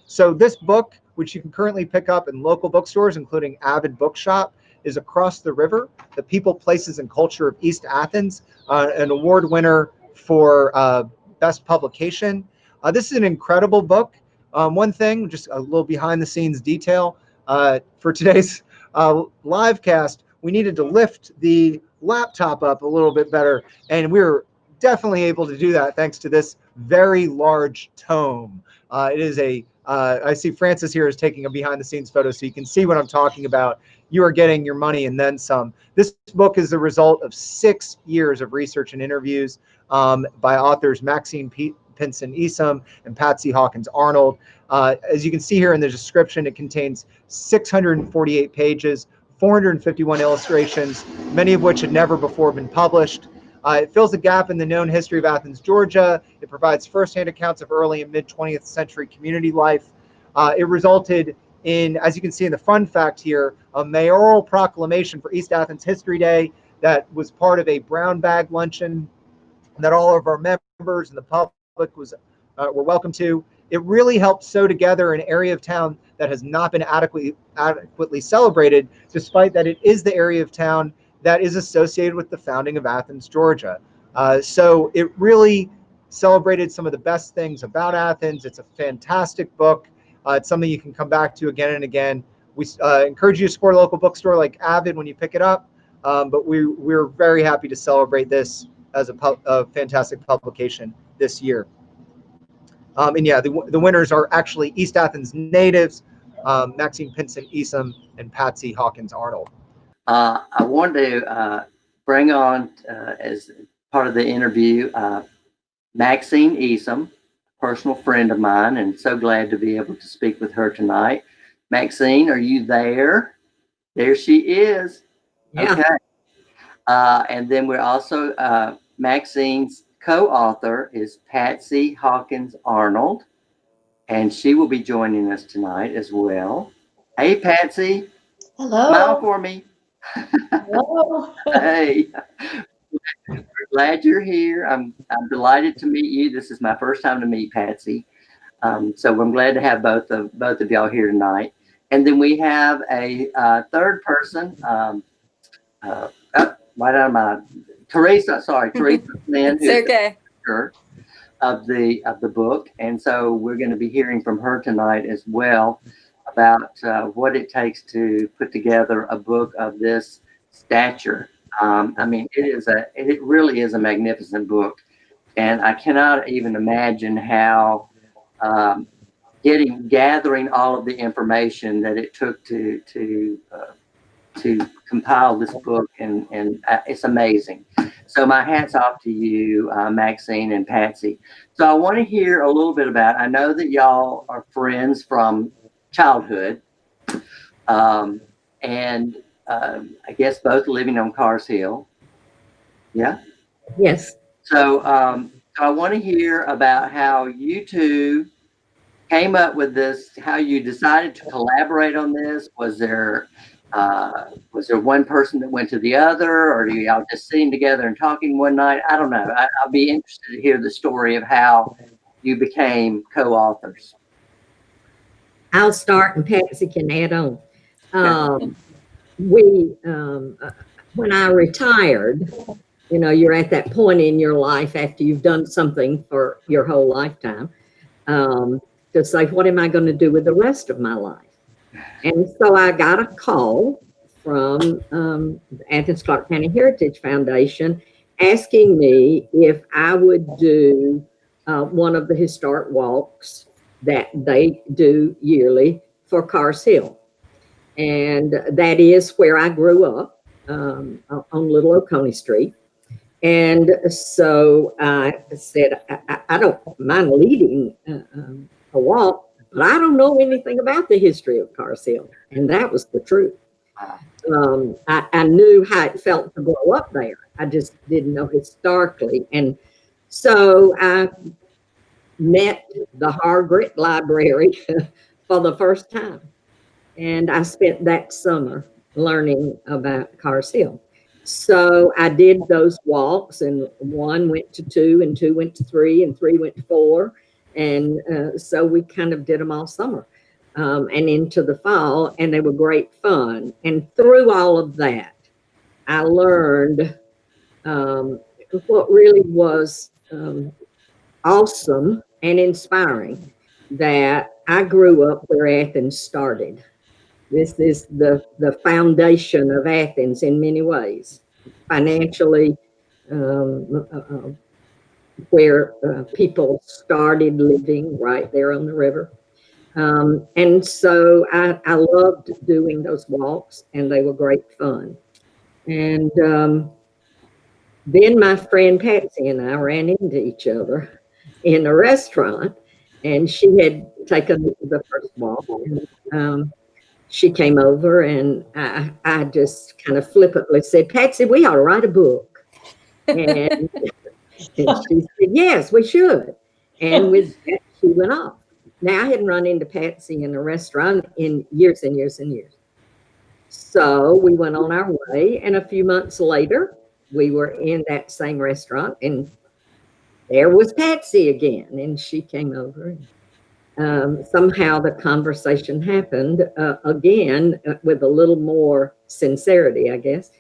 So this book, which you can currently pick up in local bookstores, including Avid Bookshop, is Across the River, The People, Places, and Culture of East Athens, an award winner for best publication. This is an incredible book. One thing, just a little behind the scenes detail, for today's live cast, we needed to lift the laptop up a little bit better, and we were definitely able to do that thanks to this very large tome. It is I see Francis here is taking a behind the scenes photo so you can see what I'm talking about. You are getting your money and then some. This book is the result of 6 years of research and interviews by authors Maxine Pinson Esom and Patsy Hawkins Arnold. As you can see here in the description, it contains 648 pages, 451 illustrations, many of which had never before been published. It fills a gap in the known history of Athens, Georgia. It provides firsthand accounts of early and mid 20th century community life. It resulted in, as you can see in the fun fact here, a mayoral proclamation for East Athens History Day that was part of a brown bag luncheon that all of our members and the public were welcome to. It really helped sew together an area of town that has not been adequately celebrated, despite that it is the area of town that is associated with the founding of Athens, Georgia. So it really celebrated some of the best things about Athens. It's a fantastic book. It's something you can come back to again and again. We encourage you to support a local bookstore like Avid when you pick it up, but we're very happy to celebrate this as a fantastic publication this year. And yeah, the winners are actually East Athens natives, Maxine Pinson Esom and Patsy Hawkins Arnold. I wanted to bring on, as part of the interview, Maxine Esom, personal friend of mine, and so glad to be able to speak with her tonight. Maxine, are you there? There she is. Yeah. Okay. And then we're also, Maxine's co-author is Patsy Hawkins Arnold, and she will be joining us tonight as well. Hey, Patsy. Hello. Smile for me. Hello. Hey, we're glad you're here. I'm delighted to meet you. This is my first time to meet Patsy, so I'm glad to have both of y'all here tonight. And then we have a third person. Right out of my Teresa. Sorry, Teresa Lynn, who's okay. the editor of the book, and so we're going to be hearing from her tonight as well about what it takes to put together a book of this stature. I mean, it really is a magnificent book, and I cannot even imagine how gathering all of the information that it took to compile this book, and it's amazing. So my hat's off to you, Maxine and Patsy. So I want to hear a little bit about, I know that y'all are friends from childhood, and I guess both living on Cars Hill. Yeah? Yes. So I want to hear about how you two came up with this, how you decided to collaborate on this. Was there one person that went to the other, or do y'all just sitting together and talking one night? I don't know. I'll be interested to hear the story of how you became co-authors. I'll start and Patsy can add on. When I retired, you know, you're at that point in your life after you've done something for your whole lifetime, to say, what am I going to do with the rest of my life? And so I got a call from the Athens Clark County Heritage Foundation asking me if I would do one of the historic walks that they do yearly for Cars Hill. And that is where I grew up, on Little Oconee Street. And so I said, I don't mind leading a walk, but I don't know anything about the history of Cars Hill. And that was the truth. I knew how it felt to grow up there. I just didn't know historically. And so I met the Hargret Library for the first time. And I spent that summer learning about Cars Hill. So I did those walks, and 1 went to 2, and 2 went to 3, and 3 went to 4. And so we kind of did them all summer and into the fall, and they were great fun. And through all of that, I learned what really was awesome and inspiring, that I grew up where Athens started. This is the foundation of Athens in many ways, financially, where people started living right there on the river. And so I loved doing those walks, and they were great fun. And then my friend Patsy and I ran into each other in a restaurant, and she had taken the first walk. And, she came over, and I just kind of flippantly said, Patsy, we ought to write a book. And, and she said, yes, we should. And with that, she went off. Now, I hadn't run into Patsy in a restaurant in years and years and years. So we went on our way, and a few months later, we were in that same restaurant, and there was Patsy again, and she came over. And somehow the conversation happened again with a little more sincerity, I guess.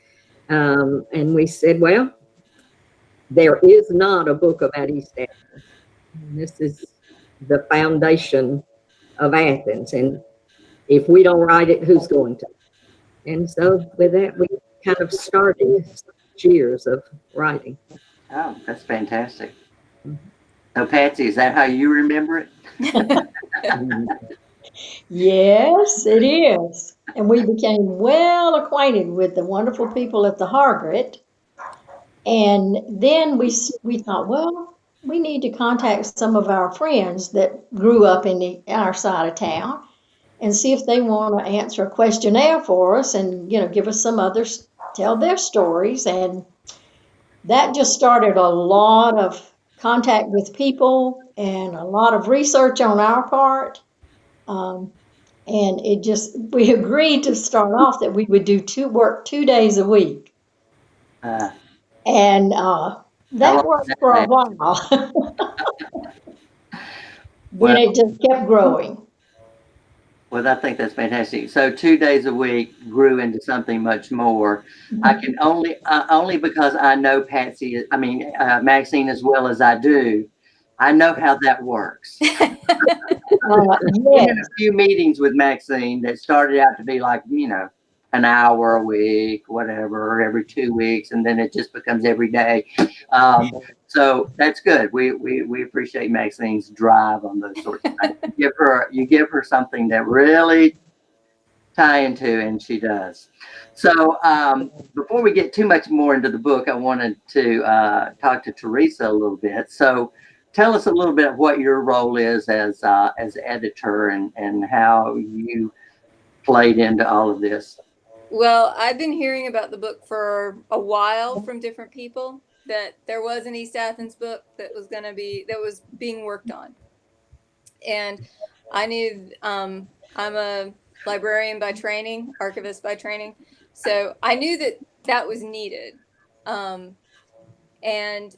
And we said, well, there is not a book about East Athens. This is the foundation of Athens. And if we don't write it, who's going to? And so with that, we kind of started years of writing. Oh, that's fantastic. So, Patsy, is that how you remember it? Yes, it is. And we became well acquainted with the wonderful people at the Hargret. And then we thought, well, we need to contact some of our friends that grew up in our side of town and see if they want to answer a questionnaire for us and, give us some others, tell their stories. And that just started a lot of contact with people and a lot of research on our part. And we agreed to start off that we would do work 2 days a week. Uh, And How that long worked has for a that while. Well, Then it just kept growing. well, I think that's fantastic. So 2 days a week grew into something much more. I can only because I know Patsy, Maxine as well as I do. I know how that works. Been Yes, in a few meetings with Maxine that started out to be like, an hour a week, whatever, every 2 weeks, and then it just becomes every day. So that's good. We appreciate Maxine's drive on those sorts of things. You give her something that really tie into, and she does. So before we get too much more into the book, I wanted to talk to Teresa a little bit. So tell us a little bit of what your role is as editor and how you played into all of this. Well, I've been hearing about the book for a while from different people, that there was an East Athens book that was being worked on. And I knew I'm a librarian by training, archivist by training. So I knew that was needed. And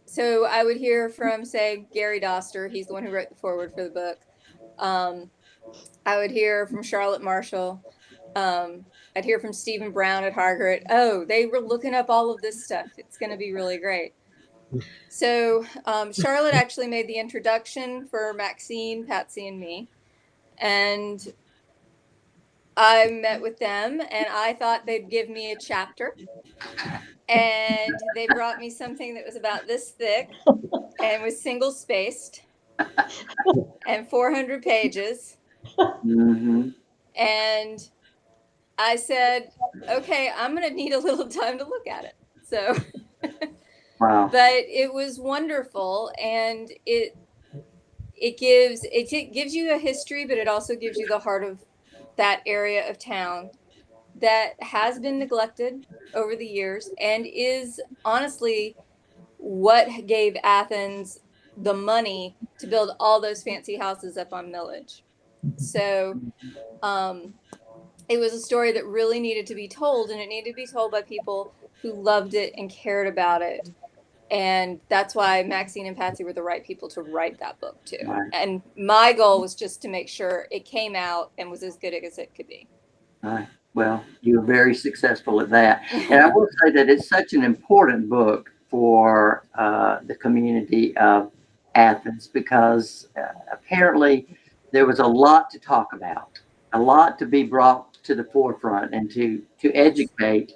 so I would hear from, say, Gary Doster. He's the one who wrote the foreword for the book. I would hear from Charlotte Marshall. I'd hear from Stephen Brown at Hargret. Oh, they were looking up all of this stuff. It's going to be really great. So Charlotte actually made the introduction for Maxine, Patsy, and me. And I met with them, and I thought they'd give me a chapter. And they brought me something that was about this thick and was single spaced and 400 pages. Mm-hmm. And I said, okay, I'm going to need a little time to look at it. So, Wow. but it was wonderful. And it gives you a history, but it also gives you the heart of that area of town that has been neglected over the years and is honestly what gave Athens the money to build all those fancy houses up on Millage. So, it was a story that really needed to be told, and it needed to be told by people who loved it and cared about it And that's why Maxine and Patsy were the right people to write that book too. Right. And my goal was just to make sure it came out and was as good as it could be. Right. Well, you were very successful at that. And I will say that it's such an important book for the community of Athens because apparently there was a lot to talk about, a lot to be brought to the forefront and to educate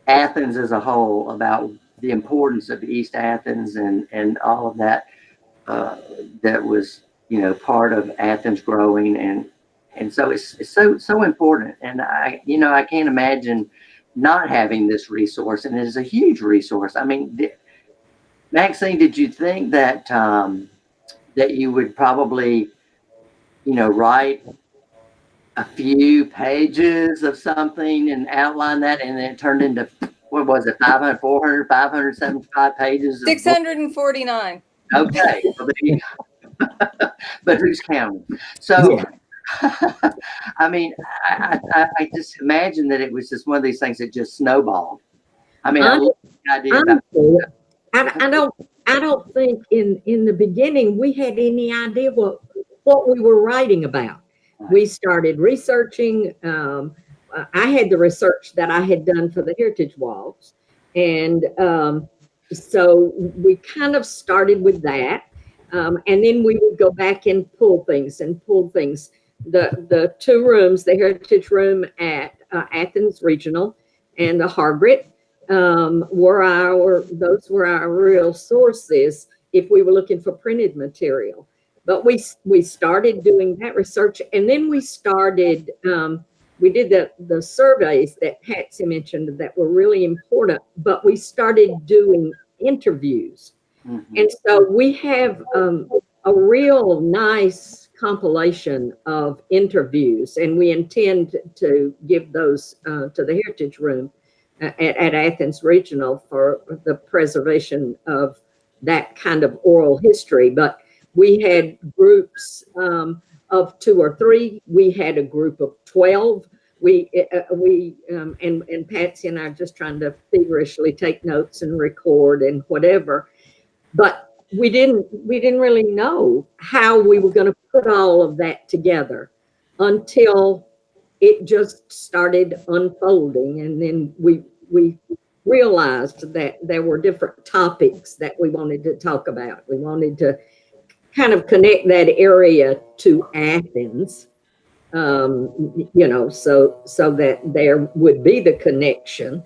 Athens as a whole about the importance of East Athens and all of that that was, you know, part of Athens growing. And so it's so important. And I can't imagine not having this resource. And it is a huge resource. I mean, Maxine, did you think that that you would probably, write a few pages of something and outline that, and then it turned into, what was it, 500, 400, 575 pages? 649. Okay. Well, there you go. But who's counting? So, I mean, I just imagine that it was just one of these things that just snowballed. I mean, I love the idea about. I don't think in the beginning we had any idea what we were writing about. We started researching. I had the research that I had done for the Heritage Walks, and so we kind of started with that, and then we would go back and pull things. The two rooms, the Heritage Room at Athens Regional and the Hargret, were our real sources if we were looking for printed material. But we started doing that research, and then we started, we did the surveys that Patsy mentioned that were really important, but we started doing interviews. Mm-hmm. And so we have a real nice compilation of interviews, and we intend to give those to the Heritage Room at Athens Regional for the preservation of that kind of oral history. But we had groups of 2 or 3. We had a group of 12. And Patsy and I are just trying to feverishly take notes and record and whatever. But we didn't really know how we were going to put all of that together until it just started unfolding. And then we realized that there were different topics that we wanted to talk about. We wanted to kind of connect that area to Athens, so that there would be the connection.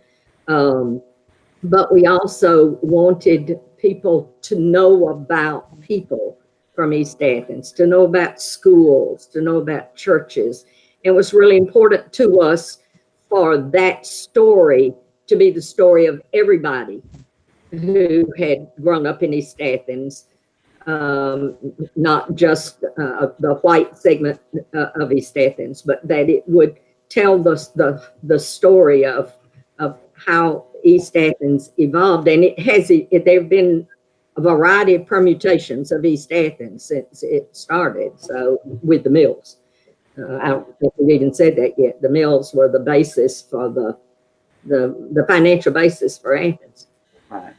But we also wanted people to know about people from East Athens, to know about schools, to know about churches. It was really important to us for that story to be the story of everybody who had grown up in East Athens, not just the white segment of East Athens, but that it would tell the story of how East Athens evolved. And there have been a variety of permutations of East Athens since it started. So with the mills, I don't think we've even said that yet. The mills were the basis for the financial basis for Athens. Right.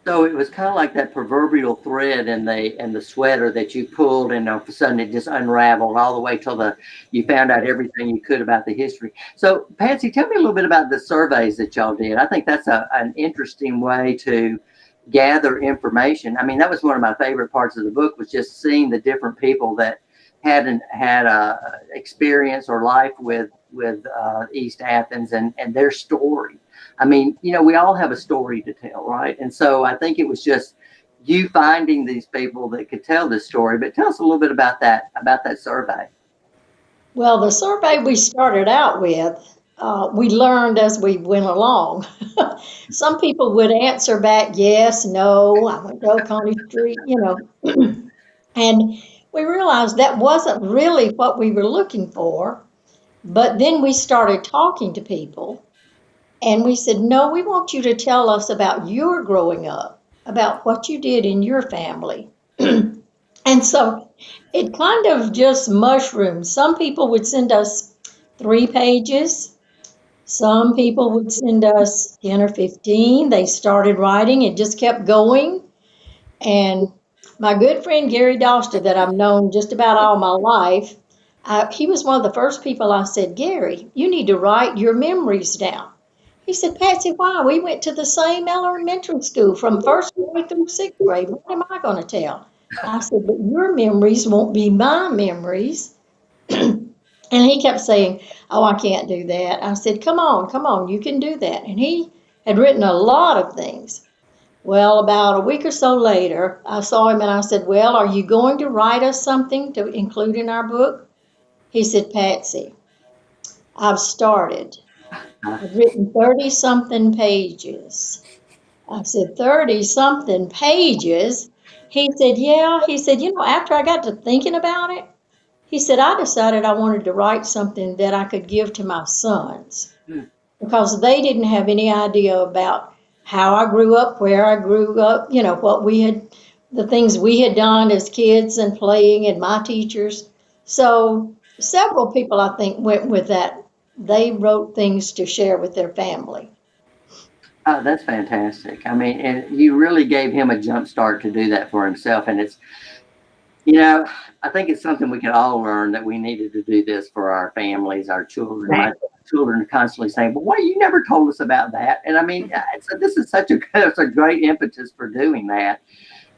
So it was kind of like that proverbial thread in the sweater that you pulled, and all of a sudden it just unraveled all the way till you found out everything you could about the history. So Patsy, tell me a little bit about the surveys that y'all did. I think that's an interesting way to gather information. I mean, that was one of my favorite parts of the book, was just seeing the different people that had a experience or life with East Athens and their story. I mean, we all have a story to tell, right? And so I think it was just you finding these people that could tell this story. But tell us a little bit about that survey. Well, the survey we started out with, we learned as we went along. Some people would answer back, yes, no, I went to Oconee Street, and we realized that wasn't really what we were looking for. But then we started talking to people, and we said, no, we want you to tell us about your growing up, about what you did in your family. And so it kind of just mushroomed. Some people would send us 3 pages. Some people would send us 10 or 15. They started writing, it just kept going. And my good friend Gary Doster, that I've known just about all my life, he was one of the first people I said, Gary, you need to write your memories down. He said, Patsy, why? We went to the same elementary school from first grade through sixth grade. What am I going to tell? I said, but your memories won't be my memories. And he kept saying, oh, I can't do that. I said, come on, you can do that. And he had written a lot of things. Well, about a week or so later, I saw him and I said, well, are you going to write us something to include in our book? He said, Patsy, I've started. I've written 30 something pages. I said, 30 something pages? He said, yeah. He said, after I got to thinking about it, he said, I decided I wanted to write something that I could give to my sons because they didn't have any idea about how I grew up, where I grew up, the things we had done as kids and playing and my teachers. So several people, I think, went with that. They wrote things to share with their family. Oh, that's fantastic. I mean, and you really gave him a jump start to do that for himself. And it's, I think it's something we can all learn, that we needed to do this for our families, our children. My children are constantly saying, well, why you never told us about that? And I mean, this is it's a great impetus for doing that.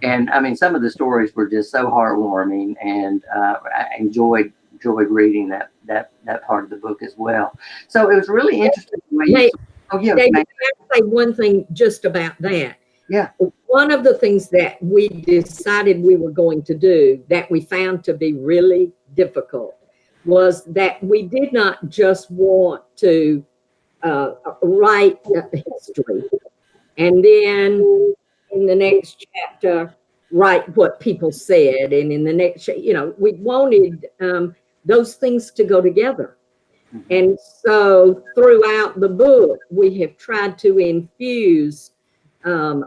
And I mean, some of the stories were just so heartwarming, and I enjoyed reading that part of the book as well. So it was really interesting the way Hey, oh yeah, David, can I say one thing just about that? Yeah. One of the things that we decided we were going to do that we found to be really difficult was that we did not just want to write history and then in the next chapter write what people said, and in the next, we wanted those things to go together. And so throughout the book, we have tried to infuse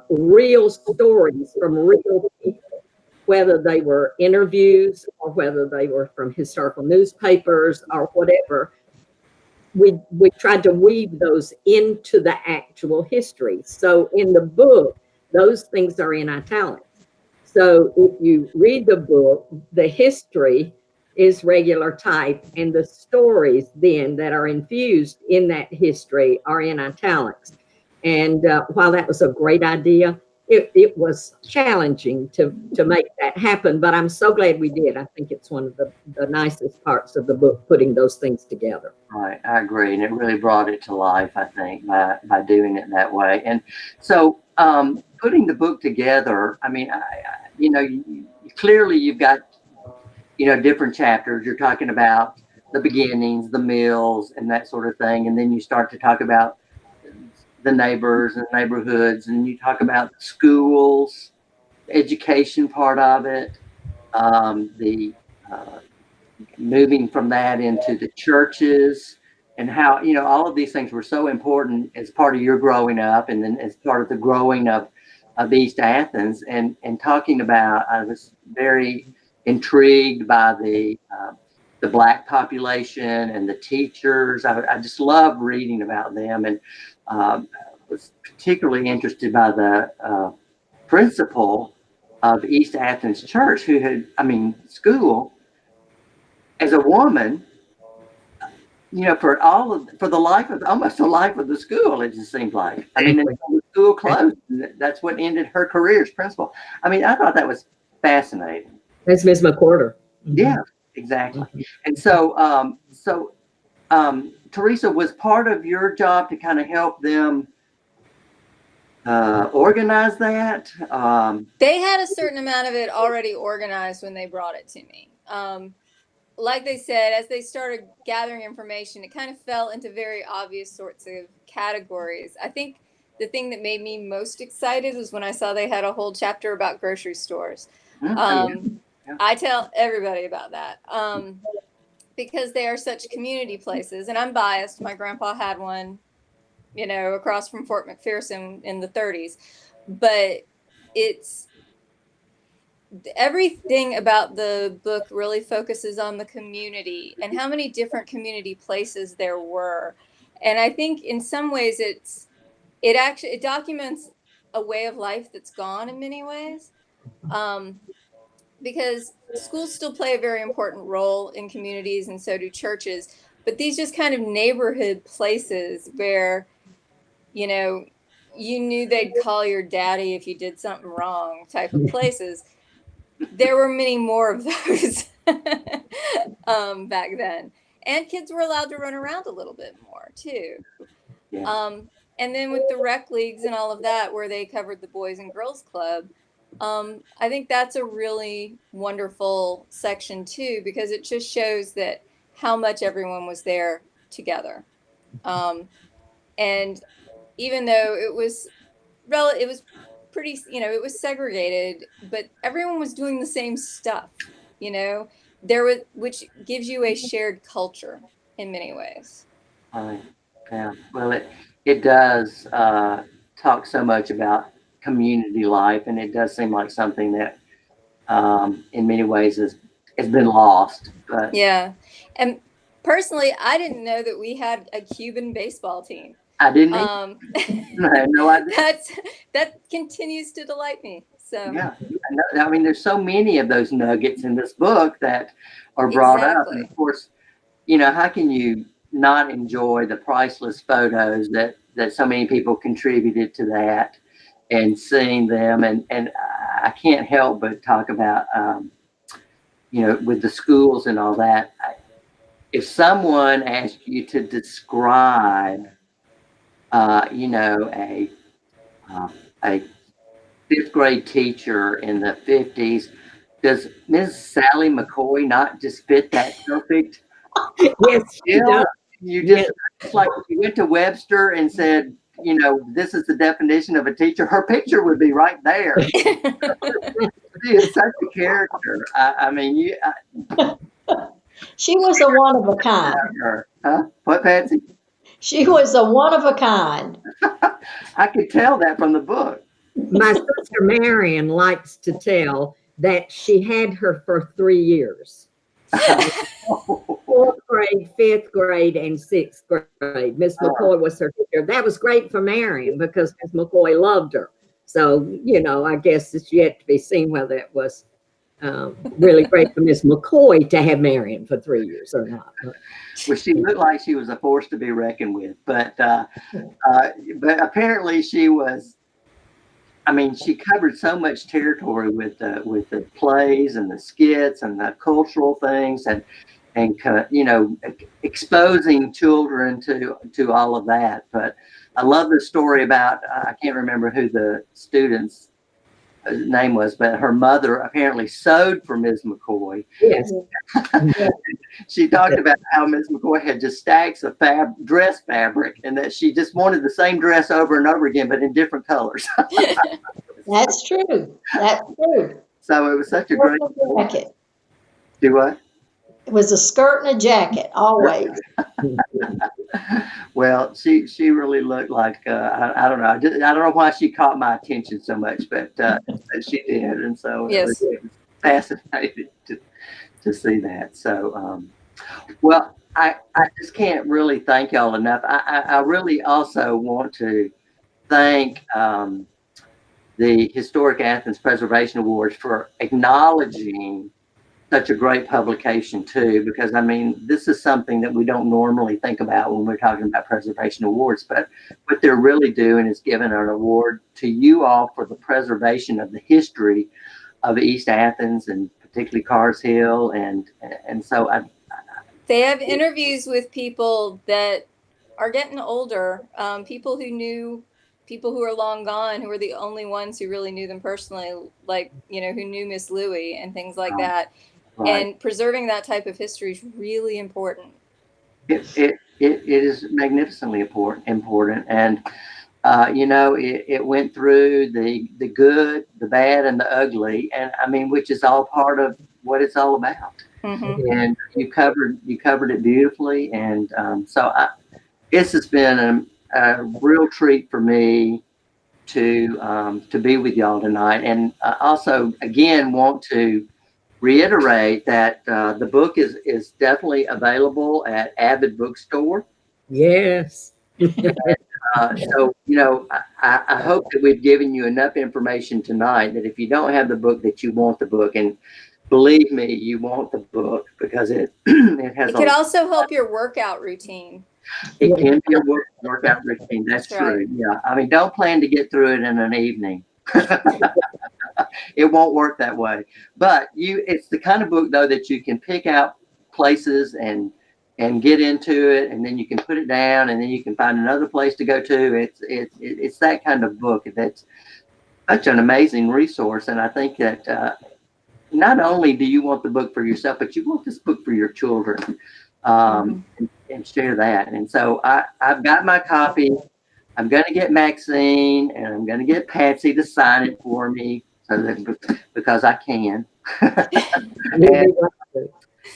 real stories from real people, whether they were interviews or whether they were from historical newspapers or whatever. We tried to weave those into the actual history. So in the book, those things are in italics. So if you read the book, the history is regular type, and the stories then that are infused in that history are in italics. And while that was a great idea, it was challenging to make that happen, but I'm so glad we did. I think it's one of the nicest parts of the book, putting those things together. Right, I agree, and it really brought it to life, I think, by doing it that way. And so, putting the book together, I mean, clearly you've got, different chapters. You're talking about the beginnings, the mills, and that sort of thing, and then you start to talk about the neighbors and neighborhoods, and you talk about schools, the education part of it, the moving from that into the churches, and how all of these things were so important as part of your growing up, and then as part of the growing of East Athens. And talking about, I was very intrigued by the Black population and the teachers. I just love reading about them, and was particularly interested by the principal of East Athens Church, who had, school, as a woman, for the life of almost the life of the school, it just seemed like. I mean, the school closed, and that's what ended her career as principal. I mean, I thought that was fascinating. That's Ms. McWhorter. Mm-hmm. Yeah, exactly. And so, Teresa, was part of your job to kind of help them organize that? They had a certain amount of it already organized when they brought it to me. Like they said, as they started gathering information, it kind of fell into very obvious sorts of categories. I think the thing that made me most excited was when I saw they had a whole chapter about grocery stores. I tell everybody about that because they are such community places. And I'm biased. My grandpa had one, across from Fort McPherson in the 30s. But it's everything about the book really focuses on the community and how many different community places there were. And I think in some ways it documents a way of life that's gone in many ways. Because schools still play a very important role in communities, and so do churches. But these just kind of neighborhood places where, you know, you knew they'd call your daddy if you did something wrong type of places. There were many more of those back then. And kids were allowed to run around a little bit more too. Yeah. And then with the rec leagues and all of that, where they covered the Boys and Girls Club, I think that's a really wonderful section too, because it just shows that how much everyone was there together. And even though it was pretty, it was segregated, but everyone was doing the same stuff, which gives you a shared culture in many ways. Yeah. Well, it does talk so much about community life, and it does seem like something that in many ways has been lost. But yeah, and personally, I didn't know that we had a Cuban baseball team. I didn't. I had no idea. That continues to delight me. So yeah, I mean, there's so many of those nuggets in this book that are brought up, and of course, how can you not enjoy the priceless photos that so many people contributed to that, and seeing them, and I can't help but talk about with the schools and all that. If someone asked you to describe a fifth grade teacher in the 50s, does Ms. Sally McCoy not just fit that perfect? Yes, she does. It's like if you went to Webster and said, this is the definition of a teacher, her picture would be right there. She is such a character. I mean, she was a one of a kind. Huh? What, Patsy? She was a one of a kind. I could tell that from the book. My sister Marion likes to tell that she had her for 3 years. 4th grade, 5th grade, and 6th grade. Miss McCoy was her teacher. That was great for Marion because Miss McCoy loved her. So, I guess it's yet to be seen whether it was really great for Miss McCoy to have Marion for 3 years or not. Well, she looked like she was a force to be reckoned with, but apparently she was. I mean, she covered so much territory with the plays and the skits and the cultural things, and exposing children to all of that. But I love the story about I can't remember who the student's name was, but her mother apparently sewed for Ms. McCoy. Yes. She talked about how Ms. McCoy had just stacks of dress fabric, and that she just wanted the same dress over and over again, but in different colors. That's true. That's true. So it was such a great jacket. Do what? It was a skirt and a jacket, always. Well, she really looked like I don't know. I don't know why she caught my attention so much, but she did, and so yes. it was fascinating to see that. So, well, I just can't really thank y'all enough. I really also want to thank the Historic Athens Preservation Awards for acknowledging such a great publication too, because I mean, this is something that we don't normally think about when we're talking about preservation awards, but what they're really doing is giving an award to you all for the preservation of the history of East Athens, and particularly Cars Hill, and so they have interviews with people that are getting older, people who are long gone, who are the only ones who really knew them personally, like, who knew Miss Louie and things like that. Right. And preserving that type of history is really important. It is magnificently important, and it went through the good, the bad, and the ugly, and I mean, which is all part of what it's all about. Mm-hmm. And you covered it beautifully, and so this has been a real treat for me to be with y'all tonight, and also again want to reiterate that the book is definitely available at Avid Bookstore. Yes. So, I hope that we've given you enough information tonight that if you don't have the book, that you want the book. And believe me, you want the book because it has It could also help your workout routine. it can be a workout routine. That's That's right. true. Yeah. I mean, don't plan to get through it in an evening. It won't work that way. But it's the kind of book though that you can pick out places and get into it, and then you can put it down, and then you can find another place to go to. It's that kind of book that's such an amazing resource. And I think that not only do you want the book for yourself, but you want this book for your children, and share that. And so I've got my copy. I'm going to get Maxine, and I'm going to get Patsy to sign it for me, so that because I can.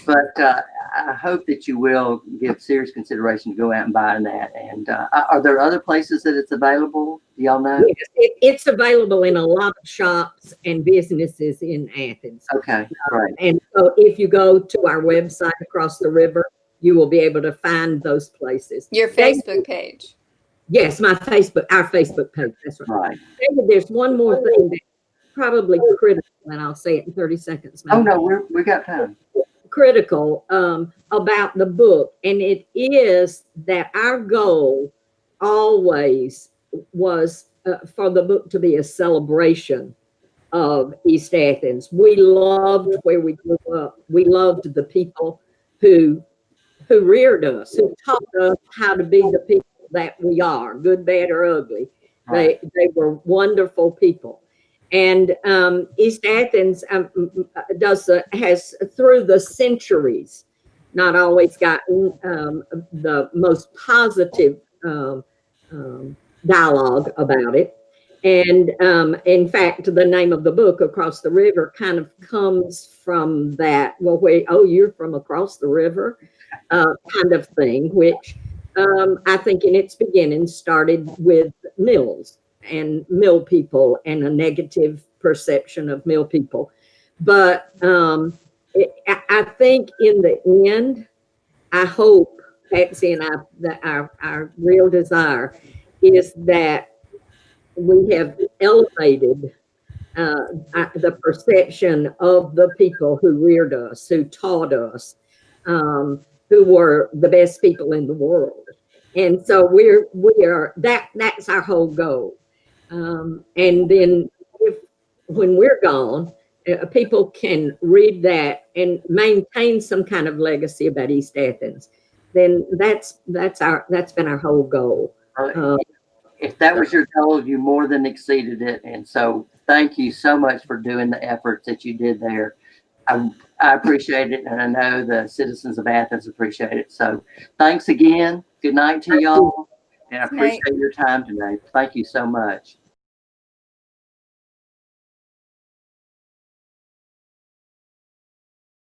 But I hope that you will give serious consideration to go out and buying that. And are there other places that it's available? Do y'all know? Yes, it's available in a lot of shops and businesses in Athens. Okay, great. And so if you go to our website across the river, you will be able to find those places. Your Facebook page. Yes, our Facebook page. That's right. Right. David, there's one more thing that's probably critical, and I'll say it in 30 seconds. Oh no, we got time. Critical about the book, and it is that our goal always was for the book to be a celebration of East Athens. We loved where we grew up. We loved the people who reared us, who taught us how to be the people that we are, good, bad, or ugly. Right. They were wonderful people. And East Athens has through the centuries not always gotten the most positive dialogue about it. And in fact, the name of the book, Across the River, kind of comes from that. Well, you're from across the river, kind of thing, which I think in its beginning started with mills and mill people and a negative perception of mill people. But I think in the end, I hope, Patsy and I, that our real desire is that we have elevated the perception of the people who reared us, who taught us, who were the best people in the world. And so that's our whole goal. And then when we're gone, people can read that and maintain some kind of legacy about East Athens. Then that's been our whole goal. If that was your goal, you more than exceeded it. And so thank you so much for doing the efforts that you did there. I appreciate it, and I know the citizens of Athens appreciate it. So thanks again. Good night to y'all, and I appreciate your time today. Thank you so much.